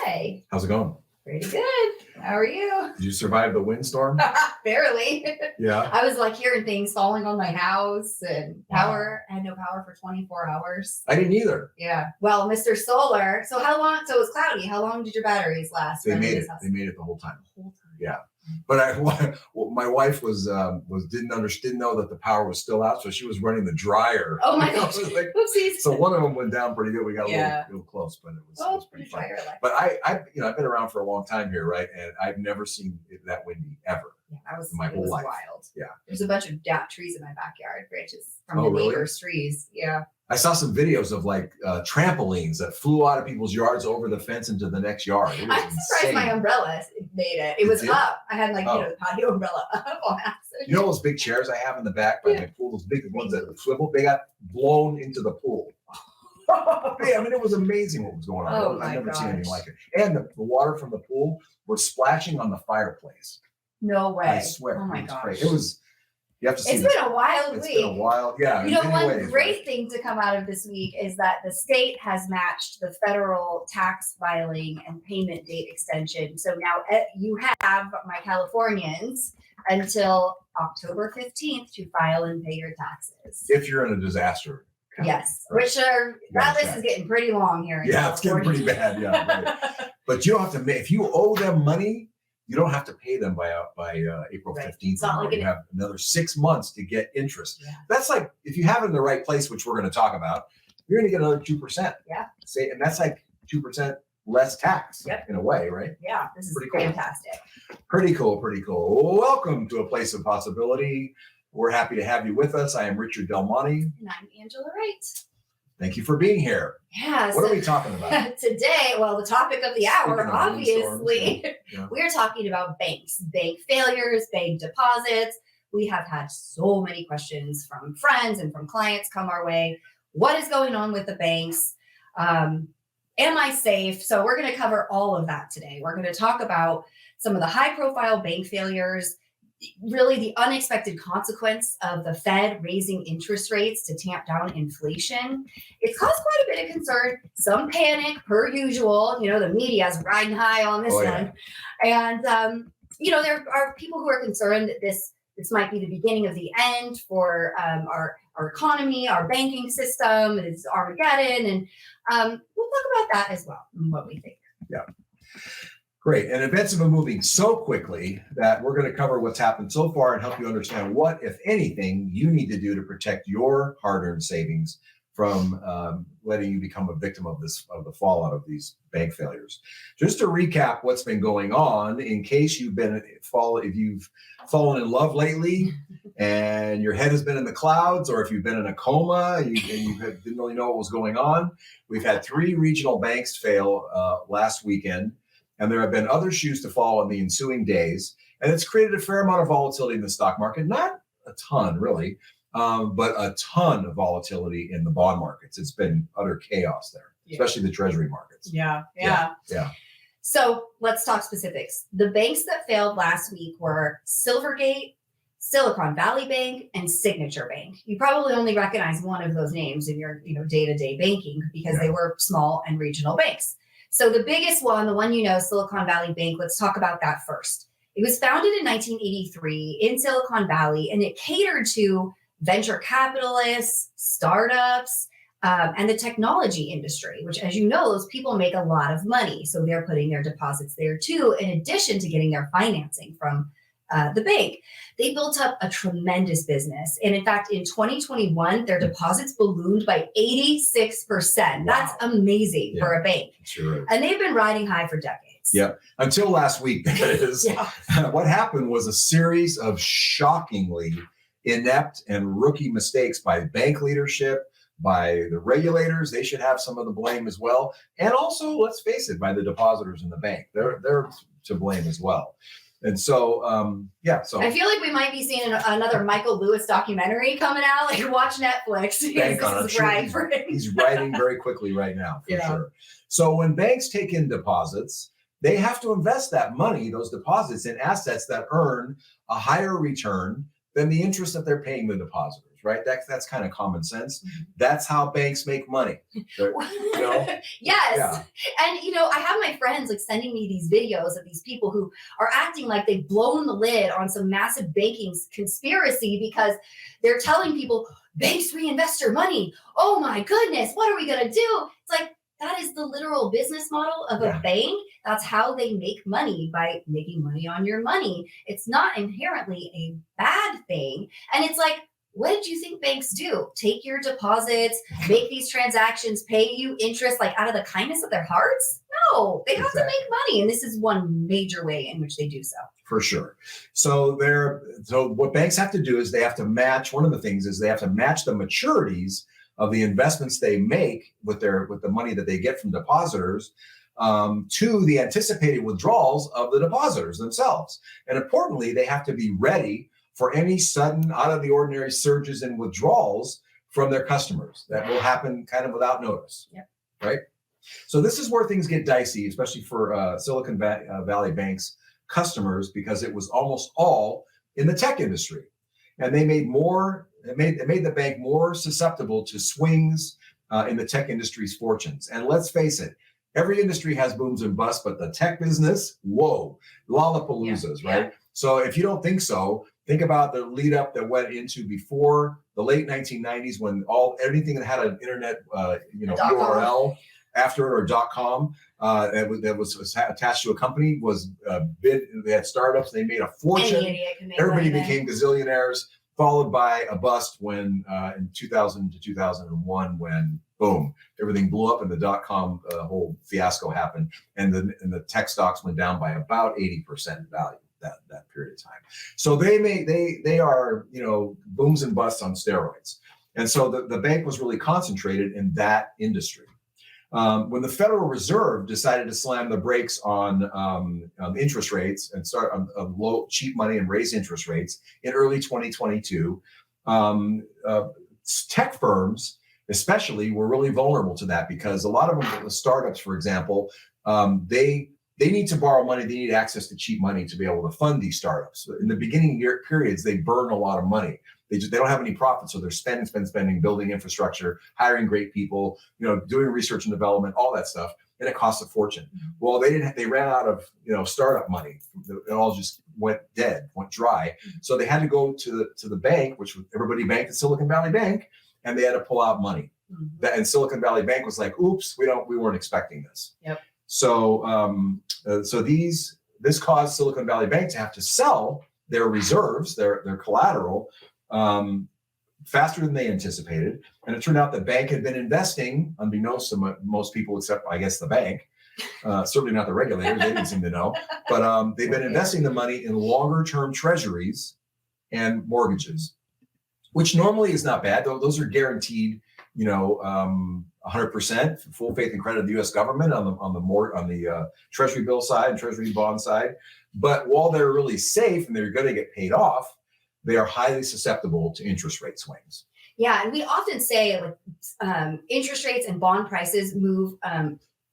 Hi. How's it going? Pretty good. How are you? Did you survive the windstorm? Barely. Yeah. I was like hearing things falling on my house and power. I had no power for 24 hours. I didn't either. Yeah. Well, Mr. Solar. So how long? So it was cloudy. How long did your batteries last? They made it. They made it the whole time. Yeah. But my wife didn't know that the power was still out, so she was running the dryer. Oh my gosh! Like, oopsies. So one of them went down pretty good. We got a little close, but it was pretty fun. But I've been around for a long time here, right? And I've never seen it that windy ever. Yeah, in my whole life. Wild. Yeah. There's a bunch of trees in my backyard, branches from the neighbors' trees. Yeah. I saw some videos of like trampolines that flew out of people's yards over the fence into the next yard. I'm surprised my umbrella made it. It was up. I had the patio umbrella up on accident. You know those big chairs I have in the back by my pool, those big ones that swivel, they got blown into the pool. Yeah, I mean, it was amazing what was going on. I've never seen anything like it. And the water from the pool was splashing on the fireplace. No way. I swear. Oh my gosh. It was. You have to see. It's been a wild week. It's been a wild, yeah. You know, one great thing to come out of this week is that the state has matched the federal tax filing and payment date extension. So now you have, my Californians, until October 15th to file and pay your taxes. If you're in a disaster. Yes, right. That list is getting pretty long here. Yeah, it's getting pretty bad. Yeah, right. But you don't have to. If you owe them money, you don't have to pay them by April 15th. You have another 6 months to get interest. Yeah. That's like, if you have it in the right place, which we're going to talk about, you're going to get another 2%. Yeah. And that's like 2% less tax in a way, right? Yeah, this is pretty fantastic. Pretty cool. Welcome to A Place of Possibility. We're happy to have you with us. I am Richard Del Monte. And I'm Angela Wright. Thank you for being here. Yeah. What are we talking about today? Well, the topic of the hour, obviously, we're talking about banks, bank failures, bank deposits. We have had so many questions from friends and from clients come our way. What is going on with the banks? Am I safe? So we're going to cover all of that today. We're going to talk about some of the high-profile bank failures, really the unexpected consequence of the Fed raising interest rates to tamp down inflation. It's caused quite a bit of concern, some panic per usual. You know, the media is riding high on this one. And, there are people who are concerned that this might be the beginning of the end for our economy, our banking system. It's Armageddon. And we'll talk about that as well and what we think. Yeah. Great. And events have been moving so quickly that we're going to cover what's happened so far and help you understand what, if anything, you need to do to protect your hard-earned savings from letting you become a victim of the fallout of these bank failures. Just to recap what's been going on, in case if you've fallen in love lately and your head has been in the clouds, or if you've been in a coma and you didn't really know what was going on, we've had 3 regional banks fail last weekend. And there have been other shoes to fall in the ensuing days. And it's created a fair amount of volatility in the stock market. Not a ton, really, but a ton of volatility in the bond markets. It's been utter chaos there, especially the Treasury markets. Yeah. So let's talk specifics. The banks that failed last week were Silvergate, Silicon Valley Bank, and Signature Bank. You probably only recognize one of those names in your day-to-day banking because they were small and regional banks. So the biggest one, the one Silicon Valley Bank, let's talk about that first. It was founded in 1983 in Silicon Valley, and it catered to venture capitalists, startups, and the technology industry, which, as you know, those people make a lot of money. So they're putting their deposits there too, in addition to getting their financing from the bank. They built up a tremendous business. And in fact, in 2021, their deposits ballooned by 86%. Wow. That's amazing for a bank. Sure. And they've been riding high for decades. Yeah. Until last week, that is. What happened was a series of shockingly inept and rookie mistakes by bank leadership, by the regulators. They should have some of the blame as well. And also, let's face it, by the depositors in the bank. They're to blame as well. And so, so I feel like we might be seeing another Michael Lewis documentary coming out. Like, watch Netflix. He's writing very quickly right now, for sure. So when banks take in deposits, they have to invest that money, those deposits, in assets that earn a higher return than the interest that they're paying the depositors, right? That's kind of common sense. That's how banks make money. You know? Yes. Yeah. And, I have my friends like sending me these videos of these people who are acting like they've blown the lid on some massive banking conspiracy because they're telling people banks reinvest your money. Oh my goodness, what are we going to do? It's like, that is the literal business model of a bank. That's how they make money, by making money on your money. It's not inherently a bad thing. And it's like, what did you think banks do? Take your deposits, make these transactions, pay you interest like out of the kindness of their hearts? No, they have to make money. And this is one major way in which they do so. For sure. So what banks have to do is they have to match, one of the things is they have to match the maturities of the investments they make with the money that they get from depositors to the anticipated withdrawals of the depositors themselves. And importantly, they have to be ready for any sudden out of the ordinary surges and withdrawals from their customers that will happen kind of without notice. Right? So this is where things get dicey, especially for Silicon Valley Bank's customers, because it was almost all in the tech industry. And they made the bank more susceptible to swings in the tech industry's fortunes. And let's face it, every industry has booms and busts, but the tech business, whoa, lollapaloozas, right? So if you don't think so, think about the lead up that went into before the late 1990s when everything that had an internet, URL after or .com that was attached to a company was bid. They had startups. They made a fortune. Everybody became gazillionaires. Followed by a bust when in 2000 to 2001, when boom, everything blew up and the .com whole fiasco happened, and the tech stocks went down by about 80% value that period of time. So they are booms and busts on steroids, and so the bank was really concentrated in that industry. When the Federal Reserve decided to slam the brakes on interest rates and start on low, cheap money and raise interest rates in early 2022, tech firms especially were really vulnerable to that, because a lot of them, the startups, for example, they need to borrow money. They need access to cheap money to be able to fund these startups. In the beginning periods, they burn a lot of money. They don't have any profit, so they're spending, building infrastructure, hiring great people, doing research and development, all that stuff, and it costs a fortune. Well, they ran out of startup money. It all just went dry. So they had to go to the bank, which everybody banked at Silicon Valley Bank, and they had to pull out money. And Silicon Valley Bank was like, "Oops, we weren't expecting this." So this caused Silicon Valley Bank to have to sell their reserves, their collateral, faster than they anticipated. And it turned out the bank had been investing, unbeknownst to most people, except I guess the bank, certainly not the regulators, they didn't seem to know, but they've been investing the money in longer term treasuries and mortgages, which normally is not bad. Those are guaranteed, 100% full faith and credit of the U.S. government on the Treasury bill side and Treasury bond side. But while they're really safe and they're going to get paid off, they are highly susceptible to interest rate swings. Yeah, and we often say interest rates and bond prices move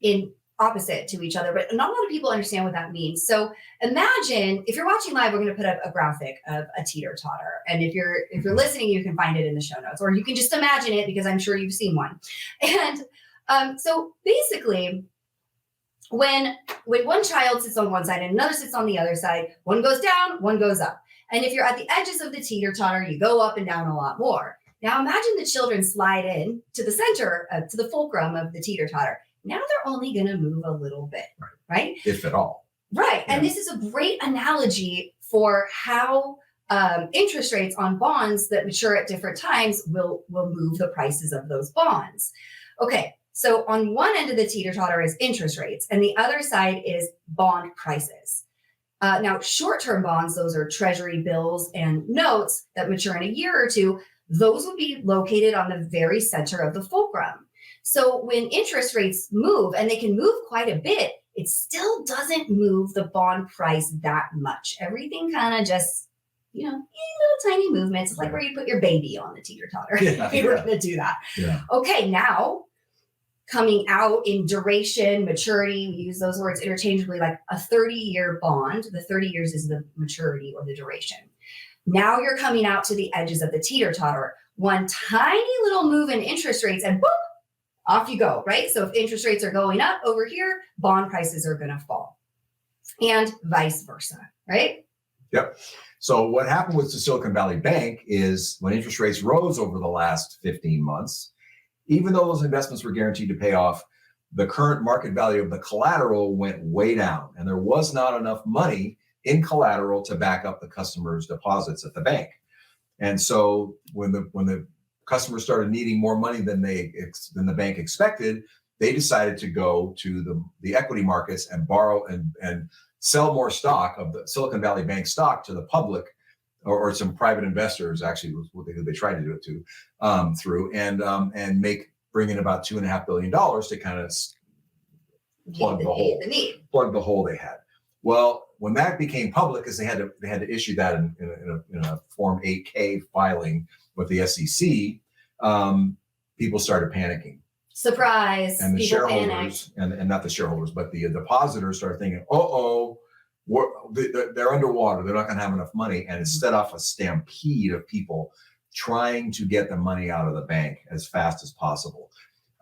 in opposite to each other, but not a lot of people understand what that means. So imagine, if you're watching live, we're going to put up a graphic of a teeter-totter, and if you're listening, you can find it in the show notes, or you can just imagine it because I'm sure you've seen one. And so basically, when one child sits on one side and another sits on the other side, one goes down, one goes up. And if you're at the edges of the teeter-totter, you go up and down a lot more. Now imagine the children slide in to the center, to the fulcrum of the teeter-totter. Now they're only going to move a little bit, right? If at all. Right. Yeah. And this is a great analogy for how interest rates on bonds that mature at different times will move the prices of those bonds. Okay. So on one end of the teeter-totter is interest rates, and the other side is bond prices. Now, short-term bonds, those are Treasury bills and notes that mature in a year or two. Those would be located on the very center of the fulcrum. So when interest rates move, and they can move quite a bit, it still doesn't move the bond price that much. Everything kind of just, little tiny movements, like where you put your baby on the teeter-totter. We're going to do that. Yeah. Okay, now coming out in duration, maturity, we use those words interchangeably, like a 30-year bond. The 30 years is the maturity or the duration. Now you're coming out to the edges of the teeter-totter. One tiny little move in interest rates and boop, off you go, right? So if interest rates are going up over here, bond prices are going to fall, and vice versa, right? Yep. So what happened with the Silicon Valley Bank is when interest rates rose over the last 15 months, even though those investments were guaranteed to pay off, the current market value of the collateral went way down, and there was not enough money in collateral to back up the customers' deposits at the bank. And so when the customers started needing more money than the bank expected, they decided to go to the equity markets and borrow and sell more stock of the Silicon Valley Bank stock to the public, or some private investors, actually, was what they tried to do it to, through, and bring in about $2.5 billion to kind of plug the hole they had. Well, when that became public, because they had to issue that in a Form 8K filing with the SEC, people started panicking. Surprise! And the shareholders, and not the shareholders, but the depositors started thinking, they're underwater. They're not going to have enough money, and it set off a stampede of people trying to get the money out of the bank as fast as possible.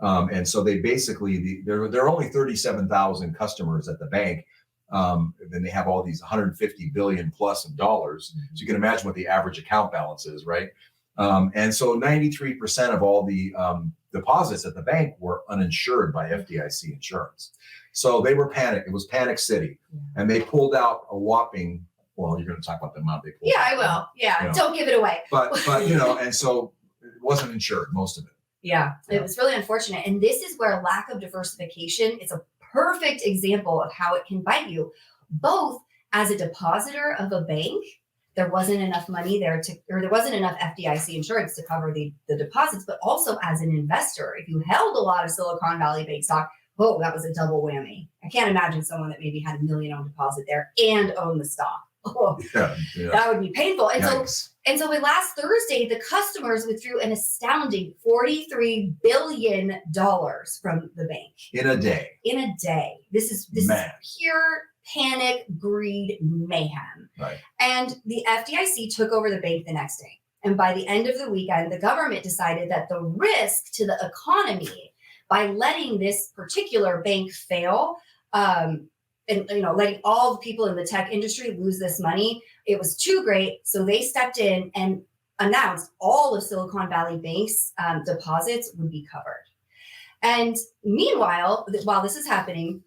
And so they basically, there are only 37,000 customers at the bank. Then they have all these 150 billion plus of dollars. So you can imagine what the average account balance is, right? And so 93% of all the deposits at the bank were uninsured by FDIC insurance. So they were panicked. It was panic city. And they pulled out a whopping, well, you're going to talk about the amount they pulled out. I will. Yeah, don't give it away. But and so it wasn't insured, most of it. Yeah, it was really unfortunate. And this is where lack of diversification is a perfect example of how it can bite you. Both as a depositor of a bank, there wasn't enough money there there wasn't enough FDIC insurance to cover the deposits, but also as an investor, if you held a lot of Silicon Valley Bank stock, that was a double whammy. I can't imagine someone that maybe had $1 million on deposit there and owned the stock. That would be painful. And so last Thursday, the customers withdrew an astounding $43 billion from the bank. In a day. This is pure panic, greed, mayhem. Right. And the FDIC took over the bank the next day. And by the end of the weekend, the government decided that the risk to the economy by letting this particular bank fail, and letting all the people in the tech industry lose this money, it was too great. So they stepped in and announced all of Silicon Valley Bank's deposits would be covered. And meanwhile, while this is happening,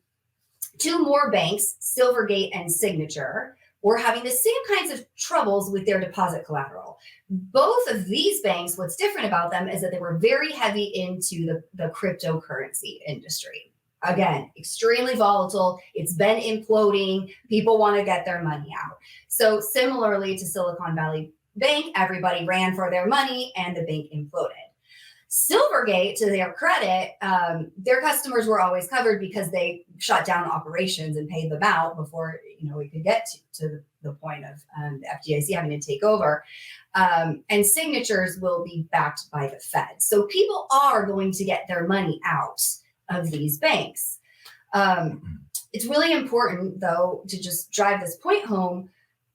two more banks, Silvergate and Signature, were having the same kinds of troubles with their deposit collateral. Both of these banks, what's different about them is that they were very heavy into the cryptocurrency industry. Again, extremely volatile. It's been imploding. People want to get their money out. So similarly to Silicon Valley Bank, everybody ran for their money and the bank imploded. Silvergate, to their credit, their customers were always covered because they shut down operations and paid them out before we could get to the point of the FDIC having to take over. And Signatures will be backed by the Fed. So people are going to get their money out of these banks. It's really important, though, to just drive this point home.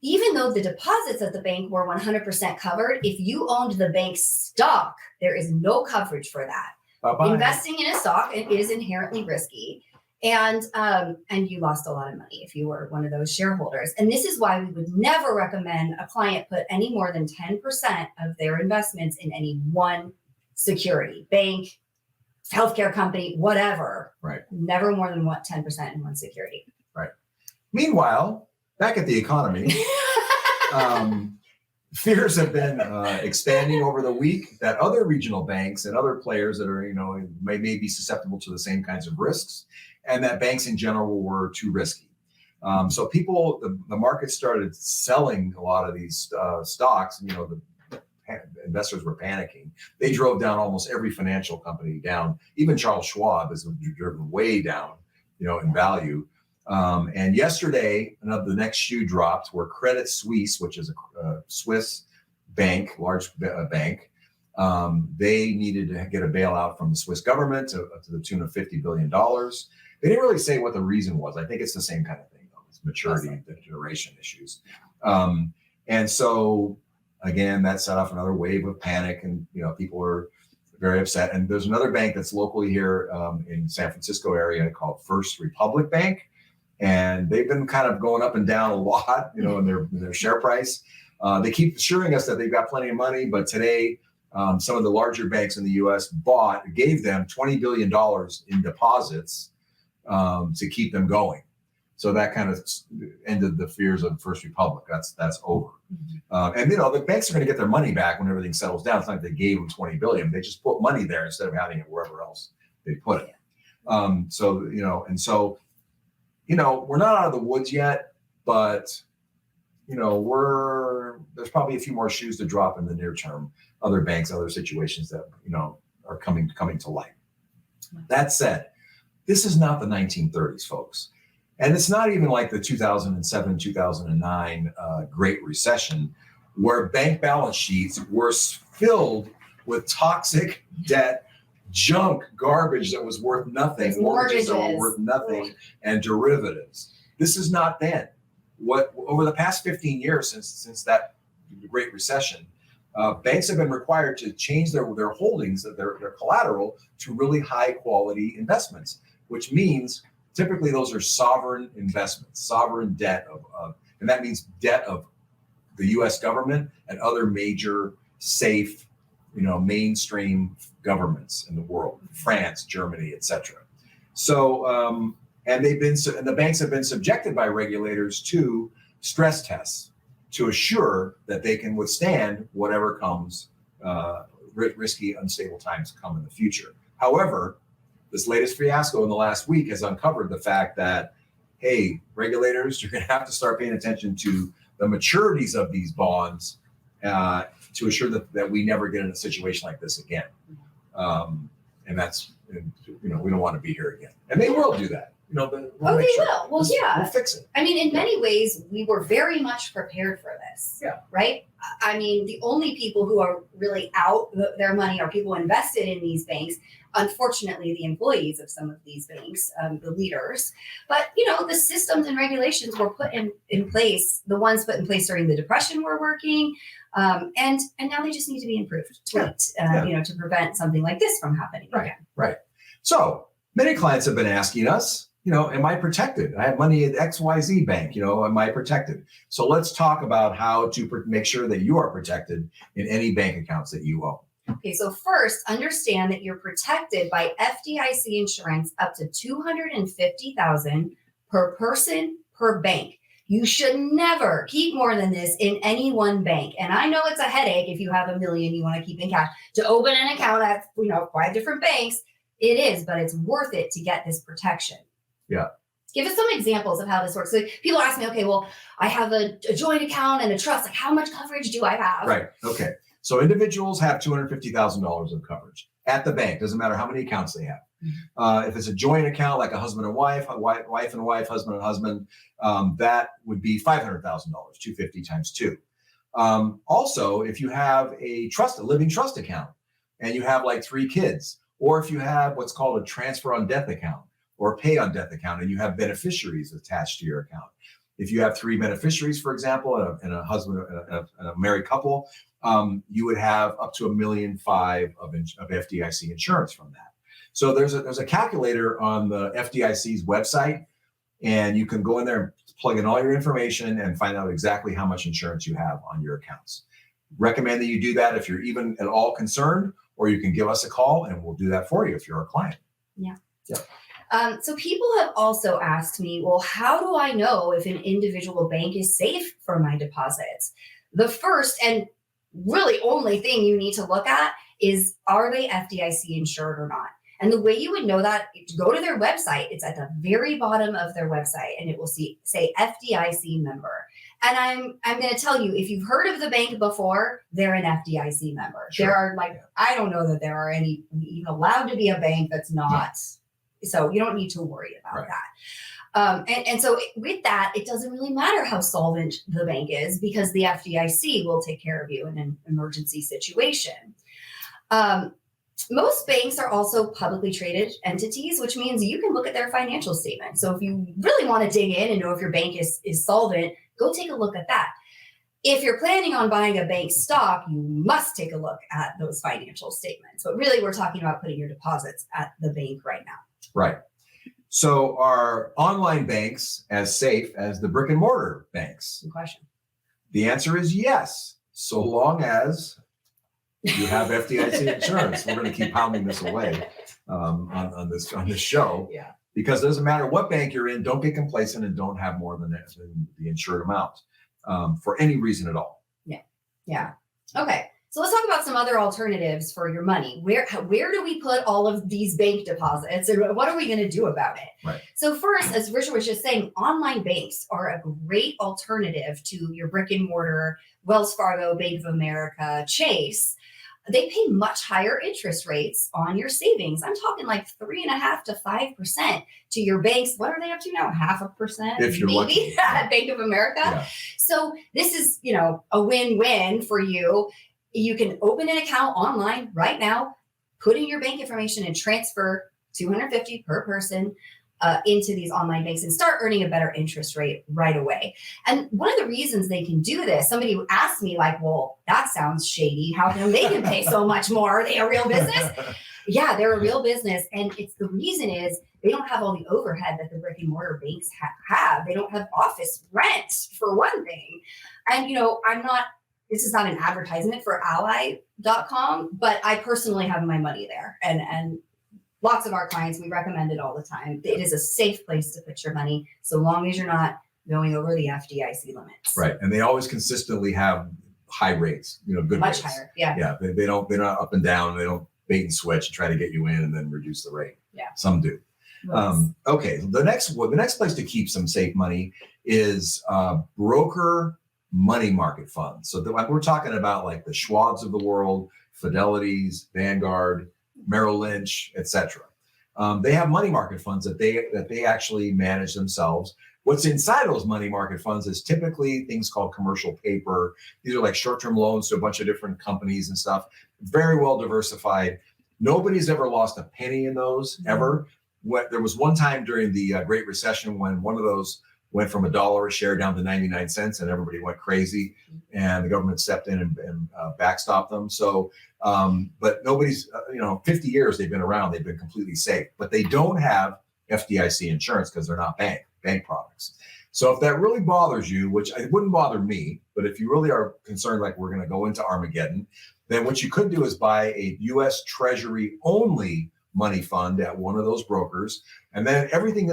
Even though the deposits at the bank were 100% covered, if you owned the bank's stock, there is no coverage for that. Bye-bye. Investing in a stock is inherently risky, and you lost a lot of money if you were one of those shareholders. And this is why we would never recommend a client put any more than 10% of their investments in any one security, bank, healthcare company, whatever. Right. Never more than 10% in one security. Right. Meanwhile, back at the economy, fears have been expanding over the week that other regional banks and other players that are, may be susceptible to the same kinds of risks, and that banks in general were too risky. So the market started selling a lot of these stocks. The investors were panicking. They drove down almost every financial company down. Even Charles Schwab has driven way down, in value. And yesterday, the next shoe dropped where Credit Suisse, which is a Swiss bank, large bank, they needed to get a bailout from the Swiss government to the tune of $50 billion. They didn't really say what the reason was. I think it's the same kind of thing, though. It's maturity and deterioration issues. And so Again, that set off another wave of panic, and people were very upset. And there's another bank that's locally here in San Francisco area called First Republic Bank, and they've been kind of going up and down a lot, in their share price. They keep assuring us that they've got plenty of money, but today some of the larger banks in the U.S. gave them $20 billion in deposits to keep them going. So that kind of ended the fears of First Republic. That's over. And the banks are going to get their money back when everything settles down. It's not like they gave them $20 billion. They just put money there instead of having it wherever else they put it. So we're not out of the woods yet, but there's probably a few more shoes to drop in the near term. Other banks, other situations that are coming to light. That said, this is not the 1930s, folks. And it's not even like the 2007, 2009 Great Recession, where bank balance sheets were filled with toxic debt, junk, garbage that was worth nothing, mortgages that were worth nothing, and derivatives. This is not then. Over the past 15 years since that Great Recession, banks have been required to change their holdings, their collateral, to really high quality investments, which means typically those are sovereign investments, sovereign debt and that means debt of the U.S. government and other major safe, mainstream governments in the world, France, Germany, etc. So, and the banks have been subjected by regulators to stress tests to assure that they can withstand whatever comes, risky, unstable times come in the future. However, this latest fiasco in the last week has uncovered the fact that, hey, regulators, you're going to have to start paying attention to the maturities of these bonds to assure that we never get in a situation like this again. And that's, we don't want to be here again. And they will do that. We'll will. Well, yeah. We'll fix it. I mean, in many ways, we were very much prepared for this. Yeah. Right? I mean, the only people who are really out their money are people invested in these banks. Unfortunately, the employees of some of these banks, the leaders. But, the systems and regulations were put in place. The ones put in place during the Depression were working. And now they just need to be improved, tweaked, to prevent something like this from happening again. Right. So many clients have been asking us, am I protected? I have money at XYZ bank, am I protected? So let's talk about how to make sure that you are protected in any bank accounts that you own. Okay, so first, understand that you're protected by FDIC insurance up to $250,000 per person per bank. You should never keep more than this in any one bank. And I know it's a headache if you have $1 million you want to keep in cash. To open an account at 5 different banks, it is, but it's worth it to get this protection. Yeah. Give us some examples of how this works. So people ask me, okay, well, I have a joint account and a trust. Like, how much coverage do I have? Right. Okay. So individuals have $250,000 of coverage at the bank. Doesn't matter how many accounts they have. If it's a joint account, like a husband and wife, wife and wife, husband and husband, that would be $500,000, 250 times 2. Also, if you have a living trust account, and you have like 3 kids, or if you have what's called a transfer on death account or pay on death account, and you have beneficiaries attached to your account. If you have 3 beneficiaries, for example, and a husband and a married couple, you would have up to $1.5 million of FDIC insurance from that. So there's a calculator on the FDIC's website, and you can go in there and plug in all your information and find out exactly how much insurance you have on your accounts. Recommend that you do that if you're even at all concerned, or you can give us a call and we'll do that for you if you're a client. Yeah. So people have also asked me, well, how do I know if an individual bank is safe for my deposits? The first and really only thing you need to look at is, are they FDIC insured or not? And the way you would know that, go to their website. It's at the very bottom of their website, and it will say FDIC member. And I'm going to tell you, if you've heard of the bank before, they're an FDIC member. Sure. There are I don't know that there are any even allowed to be a bank that's not. No. So you don't need to worry about that. And so with that, it doesn't really matter how solvent the bank is, because the FDIC will take care of you in an emergency situation. Most banks are also publicly traded entities, which means you can look at their financial statement. So if you really want to dig in and know if your bank is solvent, go take a look at that. If you're planning on buying a bank stock, you must take a look at those financial statements. But really, we're talking about putting your deposits at the bank right now. Right. So are online banks as safe as the brick and mortar banks? Good question. The answer is yes, so long as you have FDIC insurance. We're going to keep pounding this away on this show. Yeah. Because it doesn't matter what bank you're in, don't get complacent and don't have more than the insured amount for any reason at all. Yeah. Okay. So let's talk about some other alternatives for your money. Where do we put all of these bank deposits, and what are we going to do about it? Right. So first, as Richard was just saying, online banks are a great alternative to your brick and mortar, Wells Fargo, Bank of America, Chase. They pay much higher interest rates on your savings. I'm talking like 3.5% to 5% to your banks. What are they up to now? 0.5%? If you're lucky. At Bank of America. Yeah. So this is, a win-win for you. You can open an account online right now, put in your bank information and transfer $250 per person into these online banks and start earning a better interest rate right away. And one of the reasons they can do this, somebody asked me like, well, that sounds shady. How come they can pay so much more? Are they a real business? Yeah, they're a real business. And the reason is they don't have all the overhead that the brick and mortar banks have. They don't have office rent for one thing. And, this is not an advertisement for ally.com, but I personally have my money there. And lots of our clients, we recommend it all the time. It is a safe place to put your money, so long as you're not going over the FDIC limits. Right. And they always consistently have high rates, good Much rates. higher. Yeah. Yeah. They're not up and down. They don't bait and switch and try to get you in and then reduce the rate. Yeah. Some do. Nice. Okay. The next place to keep some safe money is broker money market funds. So we're talking about like the Schwabs of the world, Fidelities, Vanguard, Merrill Lynch, etc. They have money market funds that they actually manage themselves. What's inside those money market funds is typically things called commercial paper. These are like short-term loans to a bunch of different companies and stuff. Very well diversified. Nobody's ever lost a penny in those ever. There was one time during the Great Recession when one of those went from $1 a share down to 99 cents and everybody went crazy and the government stepped in and backstopped them. So, but nobody's, 50 years they've been around, they've been completely safe, but they don't have FDIC insurance because they're not bank products. So if that really bothers you, which it wouldn't bother me, but if you really are concerned, like we're going to go into Armageddon, then what you could do is buy a US Treasury only money fund at one of those brokers. And then everything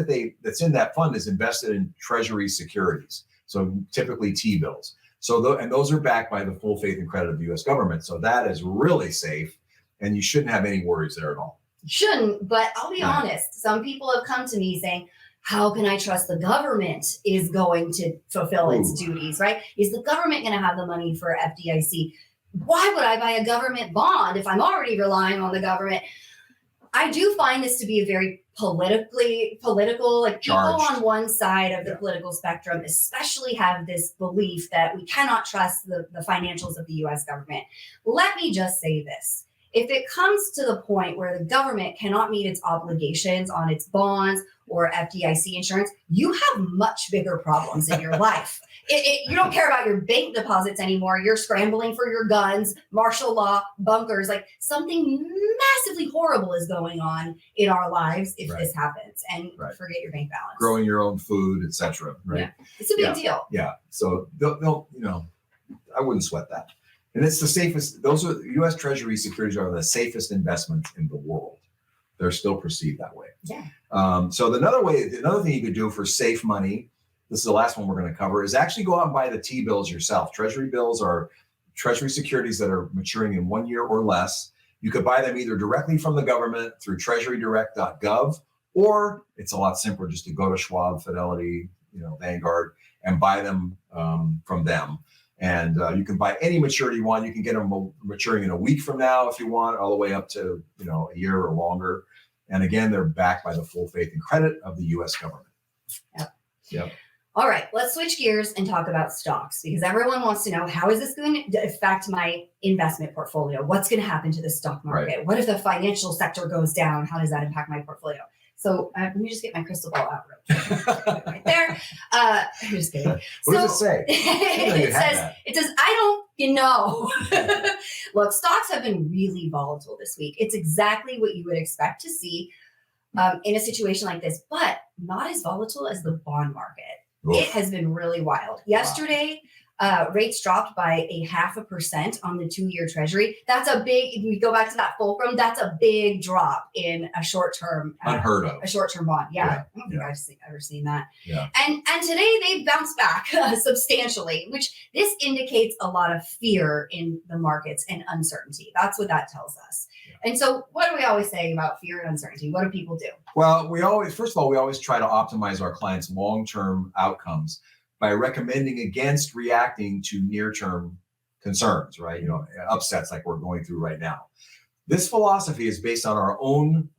that's in that fund is invested in Treasury securities. So typically T-bills. So and those are backed by the full faith and credit of the US government. So that is really safe and you shouldn't have any worries there at all. Shouldn't, but I'll be honest. Some people have come to me saying, how can I trust the government is going to fulfill its duties, right? Is the government going to have the money for FDIC? Why would I buy a government bond if I'm already relying on the government? I do find this to be a very political, like Charged. People on one side of the political spectrum, especially have this belief that we cannot trust the financials of the US government. Let me just say this. If it comes to the point where the government cannot meet its obligations on its bonds or FDIC insurance, you have much bigger problems in your life. You don't care about your bank deposits anymore. You're scrambling for your guns, martial law, bunkers. Like something massively horrible is going on in our lives if this happens. And forget your bank balance. Growing your own food, etc. Right? Yeah. It's a big deal. Yeah. So they'll I wouldn't sweat that. And it's the safest. Those are U.S. Treasury securities are the safest investments in the world. They're still perceived that way. Yeah. So another thing you could do for safe money, this is the last one we're going to cover, is actually go out and buy the T-bills yourself. Treasury bills are Treasury securities that are maturing in 1 year or less. You could buy them either directly from the government through treasurydirect.gov, or it's a lot simpler just to go to Schwab, Fidelity, Vanguard, and buy them from them. And you can buy any maturity you want. You can get them maturing in a week from now if you want, all the way up to a year or longer. And again, they're backed by the full faith and credit of the U.S. government. Yep. Yep. All right, let's switch gears and talk about stocks because everyone wants to know, how is this going to affect my investment portfolio? What's going to happen to the stock market? Right. What if the financial sector goes down? How does that impact my portfolio? So let me just get my crystal ball out real quick. Right there. I'm just kidding. What does it say? It says, I don't know. Look, stocks have been really volatile this week. It's exactly what you would expect to see in a situation like this, but not as volatile as the bond market. Oof. It has been really wild. Yesterday, rates dropped by 0.5% on the 2-year Treasury. That's a big, if we go back to that fulcrum, that's a big drop in a short-term. Unheard of. A short-term bond. Yeah. I don't think I've ever seen that. Yeah. And today they bounced back substantially, which this indicates a lot of fear in the markets and uncertainty. That's what that tells us. And so what do we always say about fear and uncertainty? What do people do? Well, first of all, we always try to optimize our clients' long-term outcomes by recommending against reacting to near-term concerns, right? Upsets like we're going through right now. This philosophy is based on our own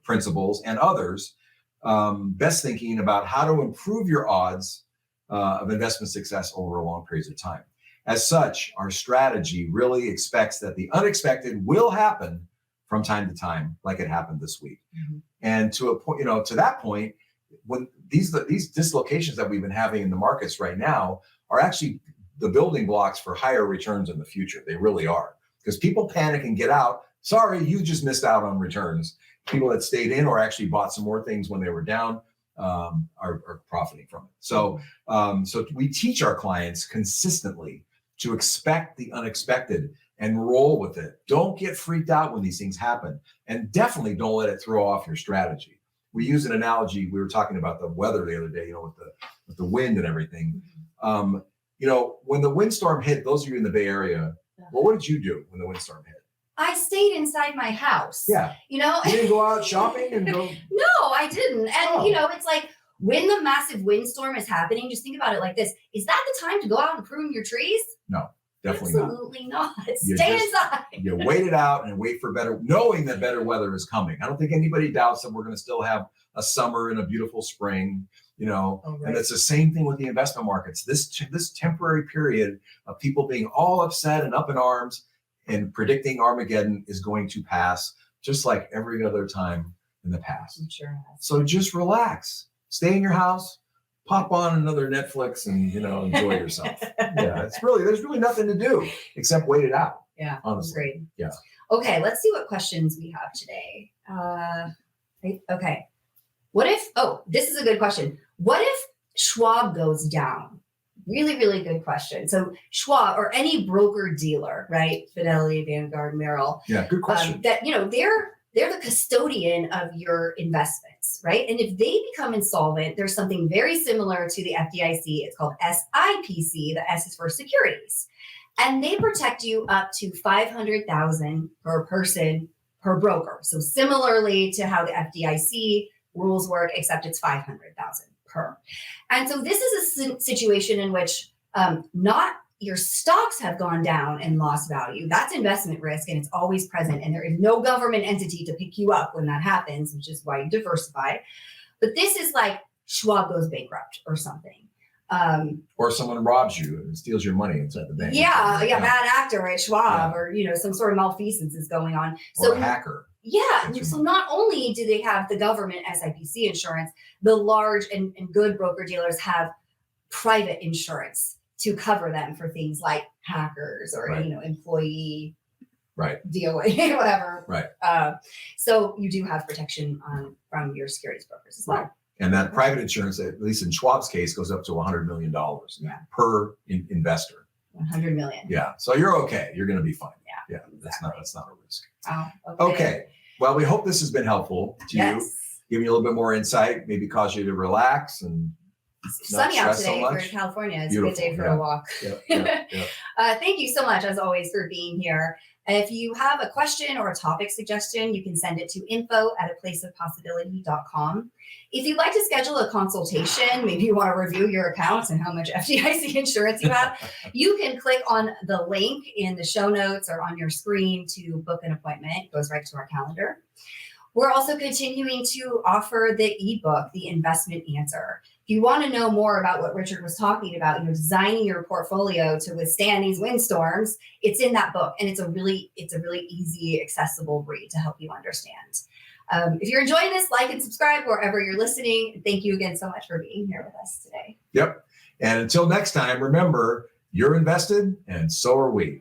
principles and others' best thinking about how to improve your odds of investment success over long periods of time. As such, our strategy really expects that the unexpected will happen from time to time, like it happened this week. Mm-hmm. And to a point, to that point, when these dislocations that we've been having in the markets right now are actually the building blocks for higher returns in the future. They really are, because people panic and get out. Sorry, you just missed out on returns. People that stayed in or actually bought some more things when they were down are profiting from it. So we teach our clients consistently to expect the unexpected and roll with it. Don't get freaked out when these things happen, and definitely don't let it throw off your strategy. We use an analogy. We were talking about the weather the other day, with the wind and everything. When the windstorm hit, those of you in the Bay Area, well, what did you do when the windstorm hit? I stayed inside my house. Yeah. You didn't go out shopping and go? No, I didn't. And, it's like when the massive windstorm is happening, just think about it like this. Is that the time to go out and prune your trees? No. Definitely Absolutely not. Stay inside. You wait it out and wait for knowing that better weather is coming. I don't think anybody doubts that we're going to still have a summer and a beautiful spring, right. And it's the same thing with the investment markets. This temporary period of people being all upset and up in arms and predicting Armageddon is going to pass, just like every other time in the past. I'm sure. So just relax, stay in your house, pop on another Netflix and, enjoy yourself. Yeah, there's really nothing to do except wait it out. Yeah, honestly. Great. Yeah. Okay, let's see what questions we have today. Okay. This is a good question. What if Schwab goes down? Really, really good question. So Schwab or any broker dealer, right? Fidelity, Vanguard, Merrill. Yeah, good question. They're the custodian of your investments, right? And if they become insolvent, there's something very similar to the FDIC. It's called SIPC. The S is for securities. And they protect you up to $500,000 per person per broker. So similarly to how the FDIC rules work, except it's $500,000 per. And so this is a situation in which not your stocks have gone down and lost value. That's investment risk, and it's always present. And there is no government entity to pick you up when that happens, which is why you diversify. But this is like Schwab goes bankrupt or something. Or someone robs you and steals your money inside the bank. Yeah, bad actor at Schwab, or some sort of malfeasance is going on. Or a hacker. Yeah. So not only do they have the government SIPC insurance, the large and good broker dealers have private insurance to cover them for things like hackers or employee DOA, whatever. Right. So you do have protection from your securities brokers as well. Right. And that private insurance, at least in Schwab's case, goes up to $100 million per investor. 100 million. Yeah. So you're okay. You're going to be fine. Yeah. Exactly. That's not a risk. Oh, okay. Well, we hope this has been helpful to you. Give you a little bit more insight, maybe cause you to relax and sunny out today for California. It's beautiful. A good day for a walk. Thank you so much, as always, for being here. If you have a question or a topic suggestion, you can send it to info@aplaceofpossibility.com. If you'd like to schedule a consultation, maybe you want to review your accounts and how much FDIC insurance you have, you can click on the link in the show notes or on your screen to book an appointment. It goes right to our calendar. We're also continuing to offer the ebook, The Investment Answer. If you want to know more about what Richard was talking about, designing your portfolio to withstand these windstorms, it's in that book, and it's a really easy, accessible read to help you understand. If you're enjoying this, like and subscribe wherever you're listening. Thank you again so much for being here with us today. Yep. And until next time, remember, you're invested, and so are we.